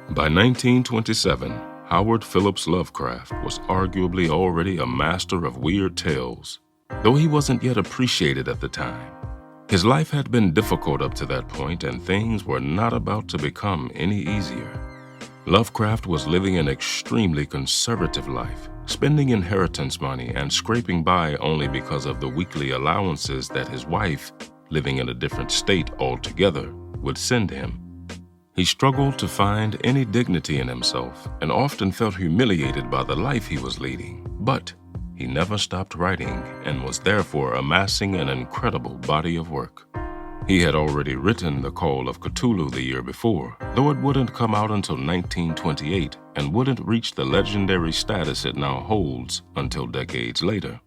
By 1927, Howard Phillips Lovecraft was arguably already a master of weird tales, though he wasn't yet appreciated at the time. His life had been difficult up to that point, and things were not about to become any easier. Lovecraft was living an extremely conservative life, spending inheritance money and scraping by only because of the weekly allowances that his wife, living in a different state altogether, would send him. He struggled to find any dignity in himself and often felt humiliated by the life he was leading, but he never stopped writing and was therefore amassing an incredible body of work. He had already written The Call of Cthulhu the year before, though it wouldn't come out until 1928 and wouldn't reach the legendary status it now holds until decades later.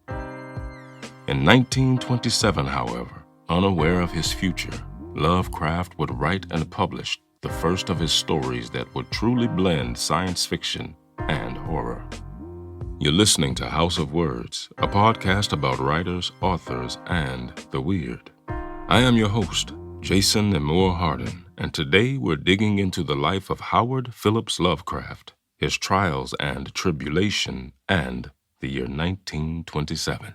In 1927, however, unaware of his future, Lovecraft would write and publish the first of his stories that would truly blend science fiction and horror. You're listening to House of Words, a podcast about writers, authors, and the weird. I am your host, Jason Nemore Hardin, and today we're digging into the life of Howard Phillips Lovecraft, his trials and tribulation, and the year 1927.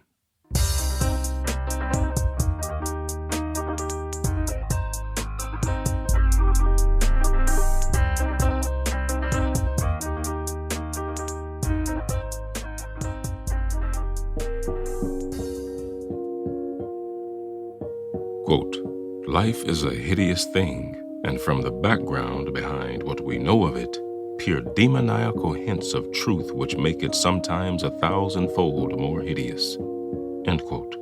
Quote, "Life is a hideous thing, and from the background behind what we know of it, peer demoniacal hints of truth which make it sometimes 1,000-fold more hideous." End quote.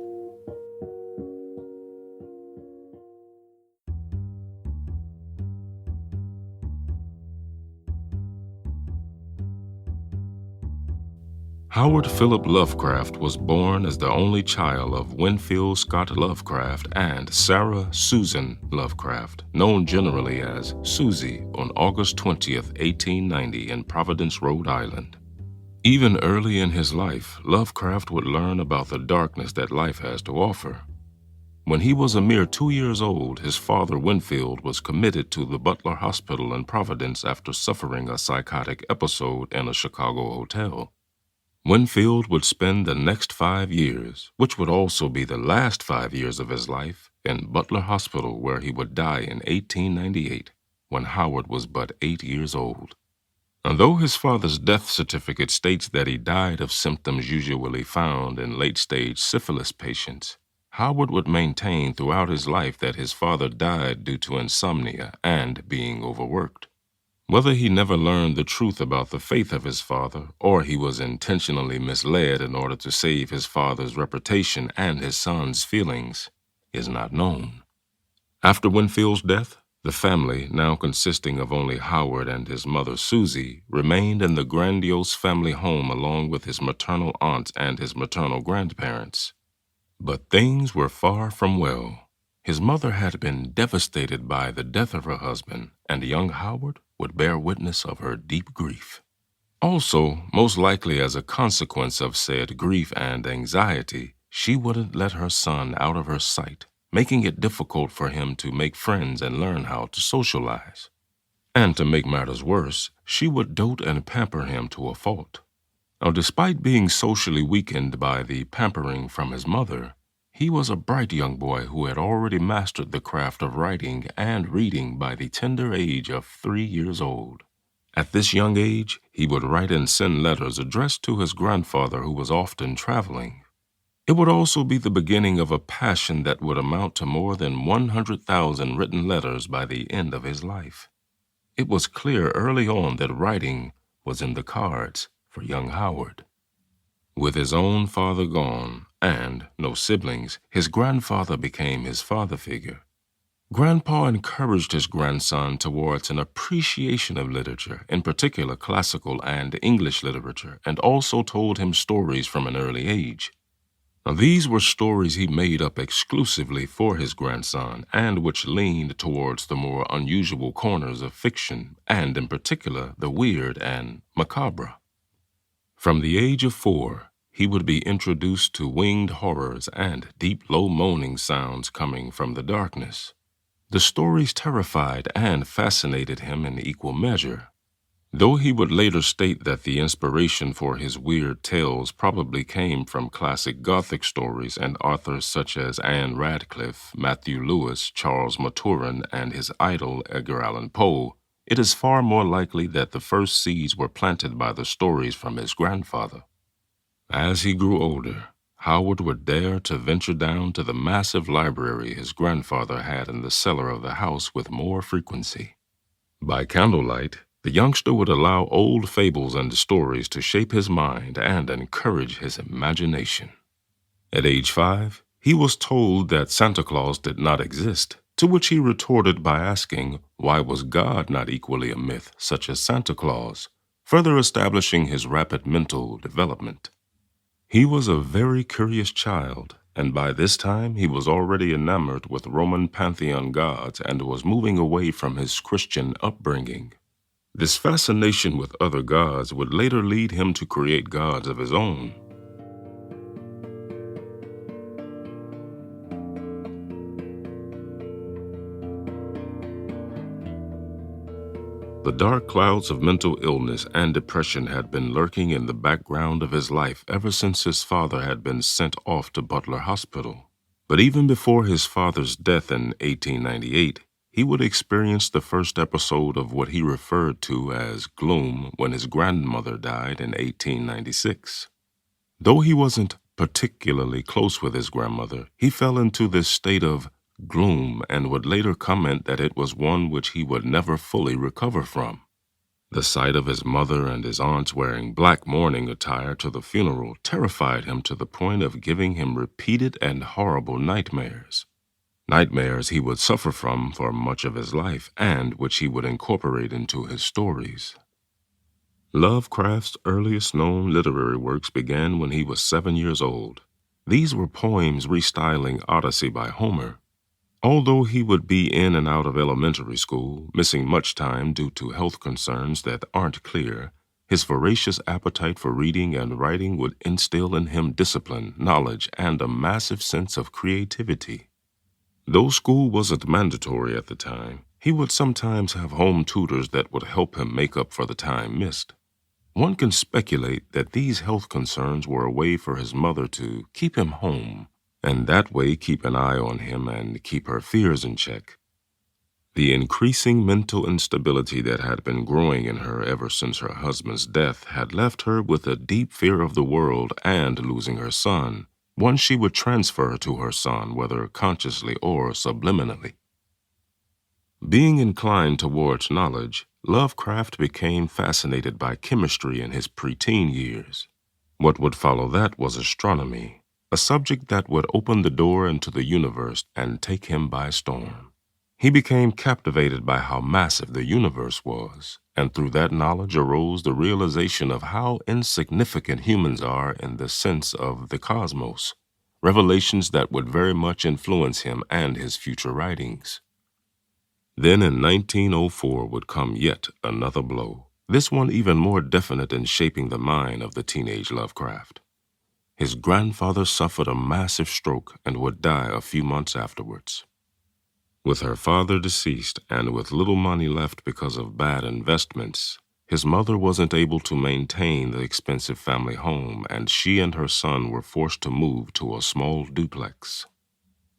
Howard Philip Lovecraft was born as the only child of Winfield Scott Lovecraft and Sarah Susan Lovecraft, known generally as Susie, on August 20th, 1890 in Providence, Rhode Island. Even early in his life, Lovecraft would learn about the darkness that life has to offer. When he was a mere 2 years old, his father Winfield was committed to the Butler Hospital in Providence after suffering a psychotic episode in a Chicago hotel. Winfield would spend the next 5 years, which would also be the last 5 years of his life, in Butler Hospital, where he would die in 1898, when Howard was but 8 years old. And though his father's death certificate states that he died of symptoms usually found in late-stage syphilis patients, Howard would maintain throughout his life that his father died due to insomnia and being overworked. Whether he never learned the truth about the faith of his father, or he was intentionally misled in order to save his father's reputation and his son's feelings, is not known. After Winfield's death, the family, now consisting of only Howard and his mother Susie, remained in the grandiose family home along with his maternal aunts and his maternal grandparents. But things were far from well. His mother had been devastated by the death of her husband, and young Howard would bear witness of her deep grief. Also, most likely as a consequence of said grief and anxiety, she wouldn't let her son out of her sight, making it difficult for him to make friends and learn how to socialize. And to make matters worse, she would dote and pamper him to a fault. Now, despite being socially weakened by the pampering from his mother, he was a bright young boy who had already mastered the craft of writing and reading by the tender age of 3 years old. At this young age, he would write and send letters addressed to his grandfather, who was often traveling. It would also be the beginning of a passion that would amount to more than 100,000 written letters by the end of his life. It was clear early on that writing was in the cards for young Howard. With his own father gone and no siblings, his grandfather became his father figure. Grandpa encouraged his grandson towards an appreciation of literature, in particular classical and English literature, and also told him stories from an early age. Now, these were stories he made up exclusively for his grandson, and which leaned towards the more unusual corners of fiction, and in particular the weird and macabre. From the age of 4, he would be introduced to winged horrors and deep, low moaning sounds coming from the darkness. The stories terrified and fascinated him in equal measure. Though he would later state that the inspiration for his weird tales probably came from classic Gothic stories and authors such as Anne Radcliffe, Matthew Lewis, Charles Maturin, and his idol Edgar Allan Poe, it is far more likely that the first seeds were planted by the stories from his grandfather. As he grew older, Howard would dare to venture down to the massive library his grandfather had in the cellar of the house with more frequency. By candlelight, the youngster would allow old fables and stories to shape his mind and encourage his imagination. At age 5, he was told that Santa Claus did not exist, to which he retorted by asking, why was God not equally a myth, such as Santa Claus, further establishing his rapid mental development. He was a very curious child, and by this time he was already enamored with Roman pantheon gods and was moving away from his Christian upbringing. This fascination with other gods would later lead him to create gods of his own. The dark clouds of mental illness and depression had been lurking in the background of his life ever since his father had been sent off to Butler Hospital. But even before his father's death in 1898, he would experience the first episode of what he referred to as gloom when his grandmother died in 1896. Though he wasn't particularly close with his grandmother, he fell into this state of gloom and would later comment that it was one which he would never fully recover from. The sight of his mother and his aunts wearing black mourning attire to the funeral terrified him to the point of giving him repeated and horrible nightmares. Nightmares he would suffer from for much of his life and which he would incorporate into his stories. Lovecraft's earliest known literary works began when he was 7 years old. These were poems restyling Odyssey by Homer. Although he would be in and out of elementary school, missing much time due to health concerns that aren't clear, his voracious appetite for reading and writing would instill in him discipline, knowledge, and a massive sense of creativity. Though school wasn't mandatory at the time, he would sometimes have home tutors that would help him make up for the time missed. One can speculate that these health concerns were a way for his mother to keep him home, and that way keep an eye on him and keep her fears in check. The increasing mental instability that had been growing in her ever since her husband's death had left her with a deep fear of the world and losing her son, one she would transfer to her son, whether consciously or subliminally. Being inclined towards knowledge, Lovecraft became fascinated by chemistry in his preteen years. What would follow that was astronomy, a subject that would open the door into the universe and take him by storm. He became captivated by how massive the universe was, and through that knowledge arose the realization of how insignificant humans are in the sense of the cosmos, revelations that would very much influence him and his future writings. Then in 1904 would come yet another blow, this one even more definite in shaping the mind of the teenage Lovecraft. His grandfather suffered a massive stroke and would die a few months afterwards. With her father deceased and with little money left because of bad investments, his mother wasn't able to maintain the expensive family home, and she and her son were forced to move to a small duplex.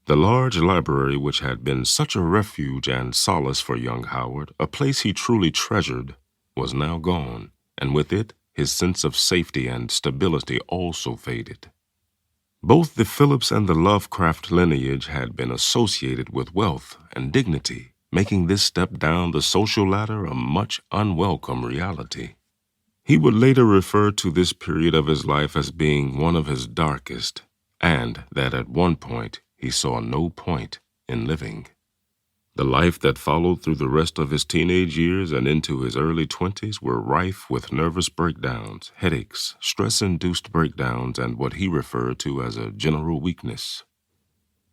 The large library, which had been such a refuge and solace for young Howard, a place he truly treasured, was now gone, and with it, his sense of safety and stability also faded. Both the Phillips and the Lovecraft lineage had been associated with wealth and dignity, making this step down the social ladder a much unwelcome reality. He would later refer to this period of his life as being one of his darkest, and that at one point he saw no point in living. The life that followed through the rest of his teenage years and into his early 20s were rife with nervous breakdowns, headaches, stress-induced breakdowns, and what he referred to as a general weakness.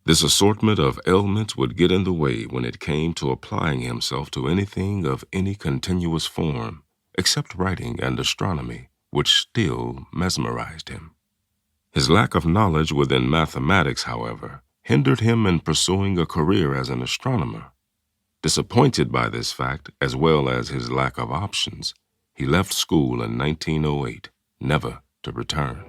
This assortment of ailments would get in the way when it came to applying himself to anything of any continuous form, except writing and astronomy, which still mesmerized him. His lack of knowledge within mathematics, however, hindered him in pursuing a career as an astronomer. Disappointed by this fact, as well as his lack of options, He left school in 1908, never to return.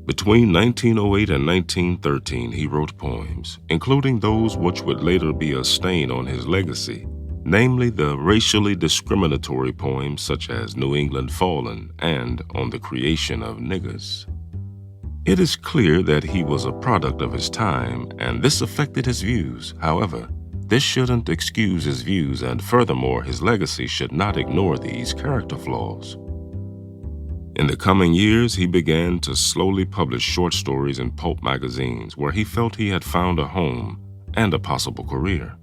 Between 1908 and 1913, he wrote poems, including those which would later be a stain on his legacy, namely the racially discriminatory poems such as New England Fallen and On the Creation of Niggers. It is clear that he was a product of his time, and this affected his views. However, this shouldn't excuse his views, and furthermore, his legacy should not ignore these character flaws. In the coming years, he began to slowly publish short stories in pulp magazines where he felt he had found a home and a possible career.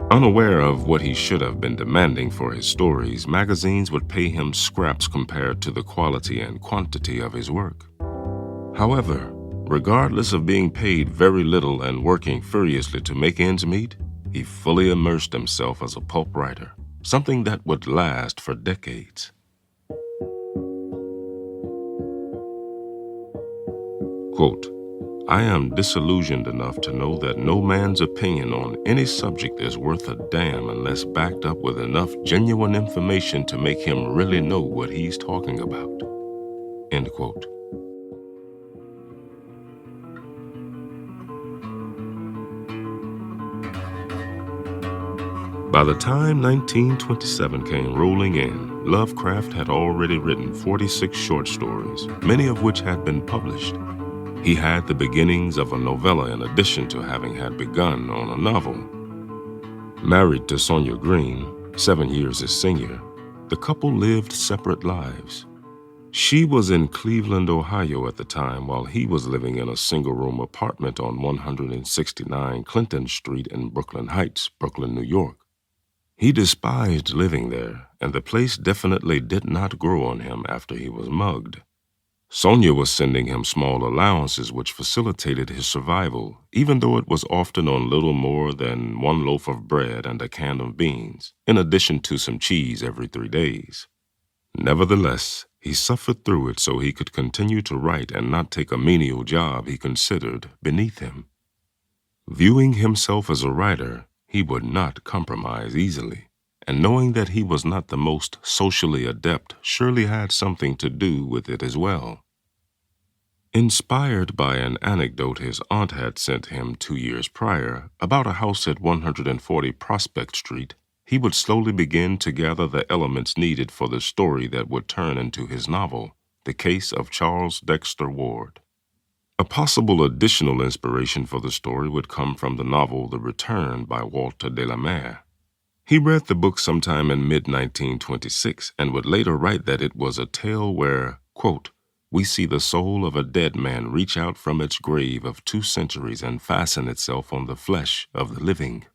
Unaware of what he should have been demanding for his stories, magazines would pay him scraps compared to the quality and quantity of his work. However, regardless of being paid very little and working furiously to make ends meet, he fully immersed himself as a pulp writer, something that would last for decades. Quote, I am disillusioned enough to know that no man's opinion on any subject is worth a damn unless backed up with enough genuine information to make him really know what he's talking about. End quote. By the time 1927 came rolling in, Lovecraft had already written 46 short stories, many of which had been published. He had the beginnings of a novella in addition to having had begun on a novel. Married to Sonia Green, 7 years his senior, the couple lived separate lives. She was in Cleveland, Ohio at the time, while he was living in a single-room apartment on 169 Clinton Street in Brooklyn Heights, Brooklyn, New York. He despised living there, and the place definitely did not grow on him after he was mugged. Sonia was sending him small allowances which facilitated his survival, even though it was often on little more than one loaf of bread and a can of beans, in addition to some cheese every 3 days. Nevertheless, he suffered through it so he could continue to write and not take a menial job he considered beneath him. Viewing himself as a writer, he would not compromise easily, and knowing that he was not the most socially adept surely had something to do with it as well. Inspired by an anecdote his aunt had sent him 2 years prior about a house at 140 Prospect Street, he would slowly begin to gather the elements needed for the story that would turn into his novel, The Case of Charles Dexter Ward. A possible additional inspiration for the story would come from the novel The Return by Walter de la Mare. He read the book sometime in mid-1926 and would later write that it was a tale where, quote, we see the soul of a dead man reach out from its grave of 2 centuries and fasten itself on the flesh of the living.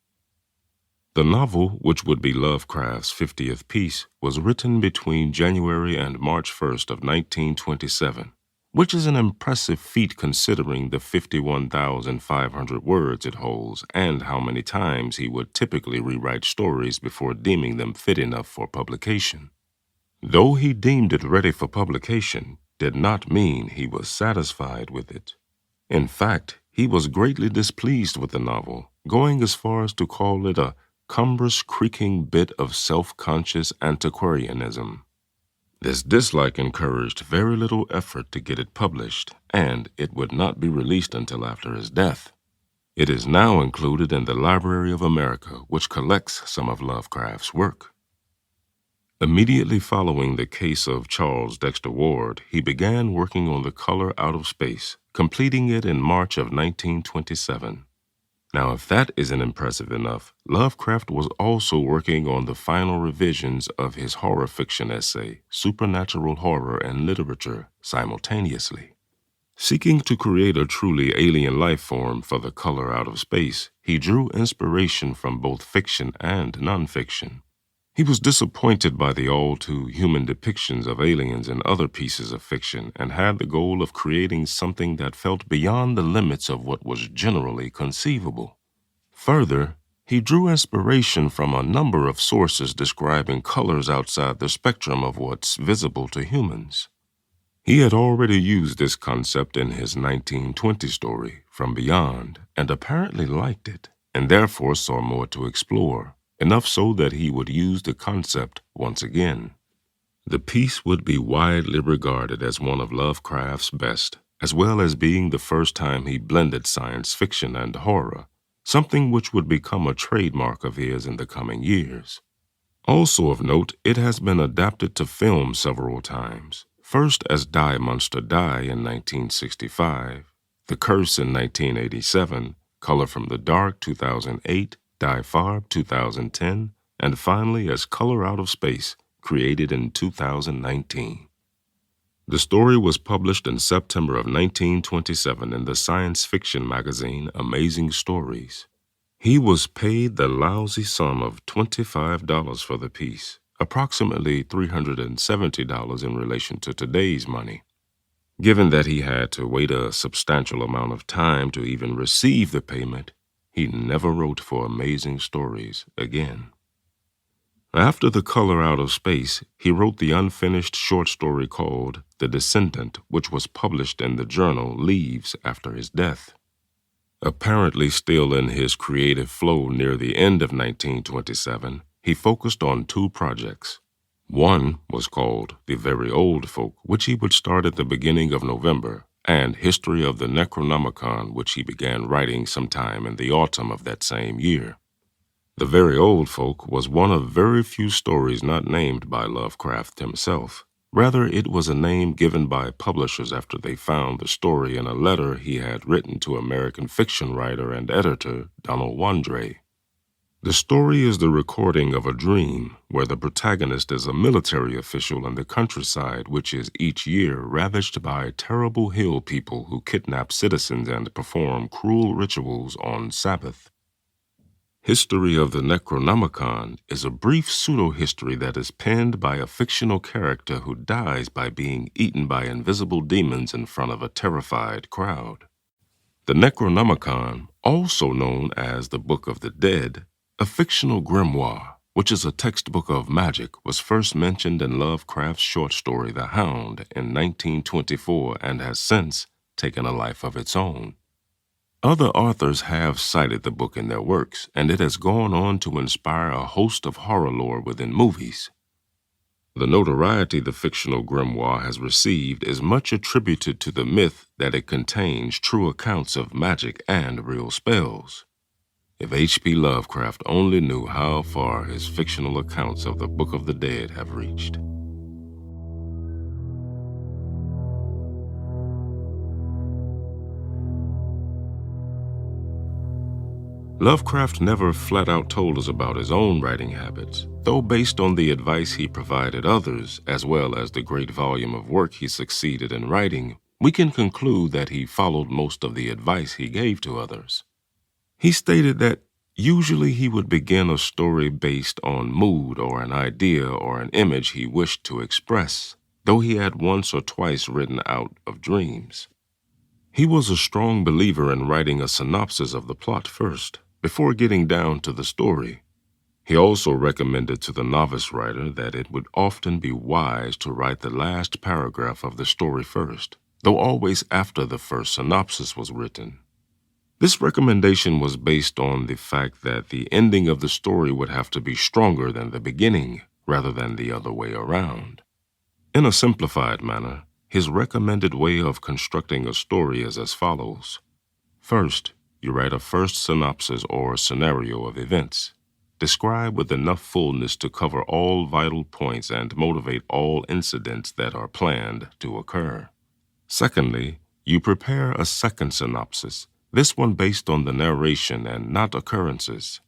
The novel, which would be Lovecraft's 50th piece, was written between January and March 1st of 1927. Which is an impressive feat considering the 51,500 words it holds and how many times he would typically rewrite stories before deeming them fit enough for publication. Though he deemed it ready for publication, did not mean he was satisfied with it. In fact, he was greatly displeased with the novel, going as far as to call it a cumbrous, creaking bit of self-conscious antiquarianism. This dislike encouraged very little effort to get it published, and it would not be released until after his death. It is now included in the Library of America, which collects some of Lovecraft's work. Immediately following The Case of Charles Dexter Ward, he began working on The Color Out of Space, completing it in March of 1927. Now, if that isn't impressive enough, Lovecraft was also working on the final revisions of his horror fiction essay, Supernatural Horror and Literature, simultaneously. Seeking to create a truly alien life form for The Color Out of Space, he drew inspiration from both fiction and nonfiction. He was disappointed by the all-too-human depictions of aliens in other pieces of fiction and had the goal of creating something that felt beyond the limits of what was generally conceivable. Further, he drew inspiration from a number of sources describing colors outside the spectrum of what's visible to humans. He had already used this concept in his 1920 story, From Beyond, and apparently liked it, and therefore saw more to explore. enough so that he would use the concept once again. The piece would be widely regarded as one of Lovecraft's best, as well as being the first time he blended science fiction and horror, something which would become a trademark of his in the coming years. Also of note, it has been adapted to film several times, first as Die Monster Die in 1965, The Curse in 1987, Color from the Dark 2008, Die Farb 2010, and finally as Color Out of Space, created in 2019. The story was published in September of 1927 in the science fiction magazine Amazing Stories. He was paid the lousy sum of $25 for the piece, approximately $370 in relation to today's money. Given that he had to wait a substantial amount of time to even receive the payment, he never wrote for Amazing Stories again. After The Color Out of Space, he wrote the unfinished short story called The Descendant, which was published in the journal Leaves after his death. Apparently still in his creative flow near the end of 1927, he focused on two projects. One was called The Very Old Folk, which he would start at the beginning of November, and History of the Necronomicon, which he began writing sometime in the autumn of that same year. The Very Old Folk was one of very few stories not named by Lovecraft himself. Rather, it was a name given by publishers after they found the story in a letter he had written to American fiction writer and editor Donald Wandrei. The story is the recording of a dream where the protagonist is a military official in the countryside which is each year ravaged by terrible hill people who kidnap citizens and perform cruel rituals on Sabbath. History of the Necronomicon is a brief pseudo-history that is penned by a fictional character who dies by being eaten by invisible demons in front of a terrified crowd. The Necronomicon, also known as the Book of the Dead, a fictional grimoire, which is a textbook of magic, was first mentioned in Lovecraft's short story The Hound in 1924 and has since taken a life of its own. Other authors have cited the book in their works, and it has gone on to inspire a host of horror lore within movies. The notoriety the fictional grimoire has received is much attributed to the myth that it contains true accounts of magic and real spells. If H P Lovecraft only knew how far his fictional accounts of the Book of the Dead have reached. Lovecraft never flat out told us about his own writing habits, though based on the advice he provided others, as well as the great volume of work he succeeded in writing, we can conclude that he followed most of the advice he gave to others. He stated that usually he would begin a story based on mood or an idea or an image he wished to express, though he had once or twice written out of dreams. He was a strong believer in writing a synopsis of the plot first, before getting down to the story. He also recommended to the novice writer that it would often be wise to write the last paragraph of the story first, though always after the first synopsis was written. This recommendation was based on the fact that the ending of the story would have to be stronger than the beginning, rather than the other way around. In a simplified manner, his recommended way of constructing a story is as follows. First, you write a first synopsis or scenario of events. Describe with enough fullness to cover all vital points and motivate all incidents that are planned to occur. Secondly, you prepare a second synopsis, this one based on the narration and not occurrences.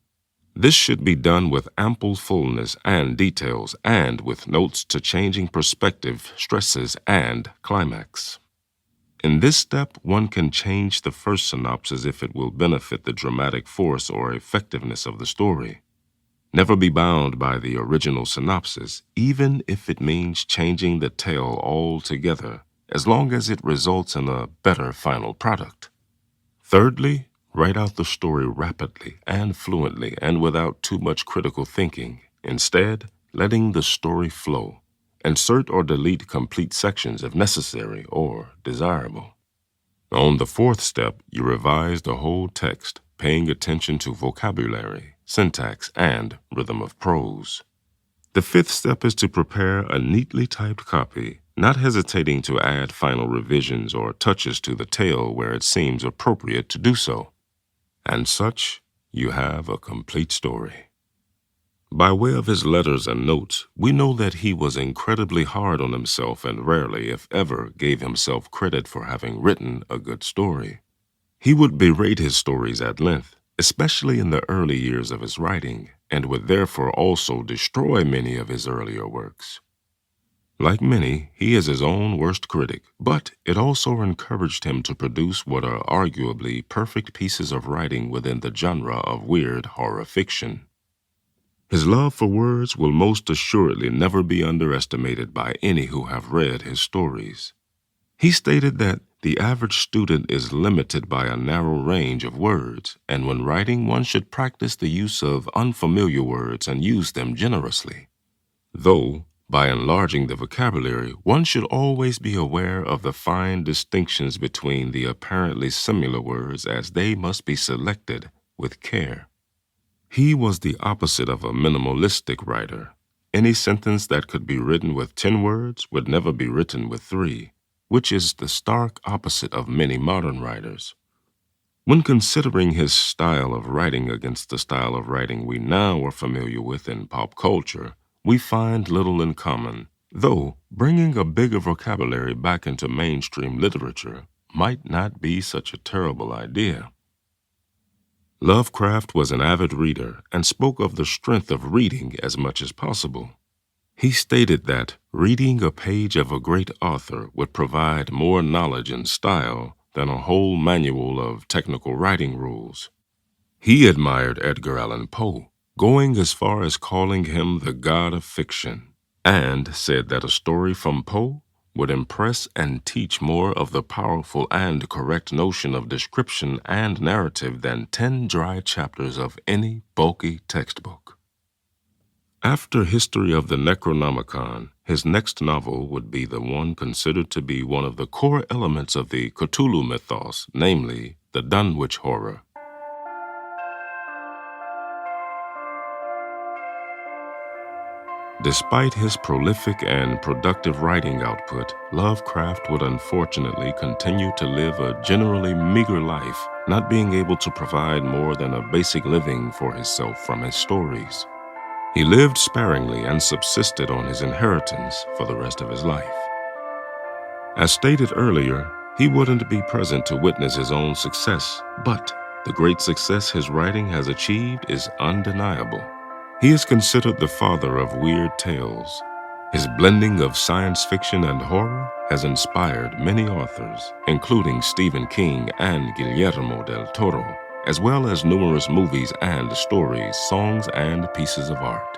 This should be done with ample fullness and details and with notes to changing perspective, stresses, and climax. In this step, one can change the first synopsis if it will benefit the dramatic force or effectiveness of the story. Never be bound by the original synopsis, even if it means changing the tale altogether, as long as it results in a better final product. Thirdly, write out the story rapidly and fluently and without too much critical thinking, instead letting the story flow. Insert or delete complete sections if necessary or desirable. On the fourth step, you revise the whole text, paying attention to vocabulary, syntax, and rhythm of prose. The fifth step is to prepare a neatly typed copy, not hesitating to add final revisions or touches to the tale where it seems appropriate to do so. And such, you have a complete story. By way of his letters and notes, we know that he was incredibly hard on himself and rarely, if ever, gave himself credit for having written a good story. He would berate his stories at length, especially in the early years of his writing, and would therefore also destroy many of his earlier works. Like many, he is his own worst critic, but it also encouraged him to produce what are arguably perfect pieces of writing within the genre of weird horror fiction. His love for words will most assuredly never be underestimated by any who have read his stories. He stated that the average student is limited by a narrow range of words, and when writing, one should practice the use of unfamiliar words and use them generously. Though, by enlarging the vocabulary, one should always be aware of the fine distinctions between the apparently similar words, as they must be selected with care. He was the opposite of a minimalistic writer. Any sentence that could be written with 10 words would never be written with 3, which is the stark opposite of many modern writers. When considering his style of writing against the style of writing we now are familiar with in pop culture, we find little in common, though bringing a bigger vocabulary back into mainstream literature might not be such a terrible idea. Lovecraft was an avid reader and spoke of the strength of reading as much as possible. He stated that reading a page of a great author would provide more knowledge and style than a whole manual of technical writing rules. He admired Edgar Allan Poe, going as far as calling him the god of fiction, and said that a story from Poe would impress and teach more of the powerful and correct notion of description and narrative than 10 dry chapters of any bulky textbook. After History of the Necronomicon, his next novel would be the one considered to be one of the core elements of the Cthulhu mythos, namely the Dunwich Horror. Despite his prolific and productive writing output, Lovecraft would unfortunately continue to live a generally meager life, not being able to provide more than a basic living for himself from his stories. He lived sparingly and subsisted on his inheritance for the rest of his life. As stated earlier, he wouldn't be present to witness his own success, but the great success his writing has achieved is undeniable. He is considered the father of weird tales. His blending of science fiction and horror has inspired many authors, including Stephen King and Guillermo del Toro, as well as numerous movies and stories, songs, and pieces of art.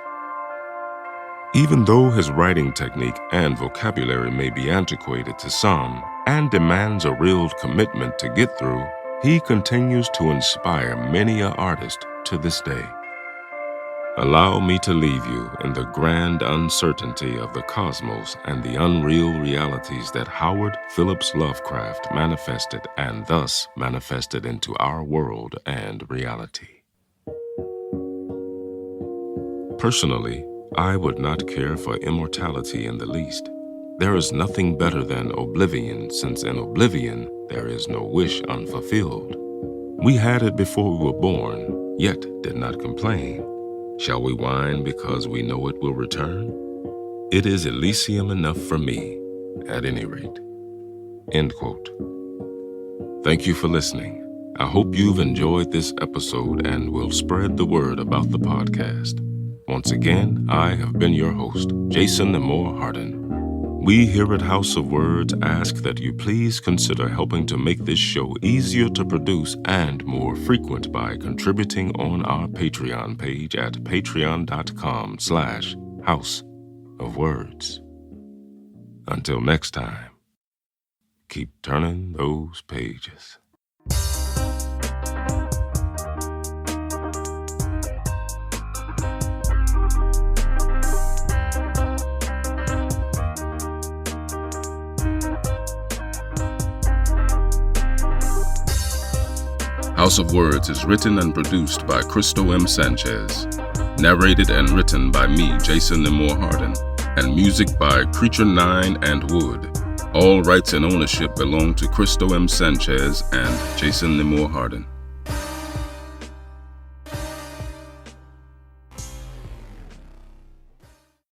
Even though his writing technique and vocabulary may be antiquated to some and demands a real commitment to get through, he continues to inspire many an artist to this day. Allow me to leave you in the grand uncertainty of the cosmos and the unreal realities that Howard Phillips Lovecraft manifested and thus manifested into our world and reality. Personally, I would not care for immortality in the least. There is nothing better than oblivion, since in oblivion there is no wish unfulfilled. We had it before we were born, yet did not complain. Shall we whine because we know it will return? It is Elysium enough for me, at any rate. End quote. Thank you for listening. I hope you've enjoyed this episode and will spread the word about the podcast. Once again, I have been your host, Jason Amore Hardin. We here at House of Words ask that you please consider helping to make this show easier to produce and more frequent by contributing on our Patreon page at patreon.com/House of Words. Until next time, keep turning those pages. House of Words is written and produced by Cristo M. Sanchez. Narrated and written by me, Jason Nemore Hardin. And music by Creature 9 and Wood. All rights and ownership belong to Cristo M. Sanchez and Jason Nemore Hardin.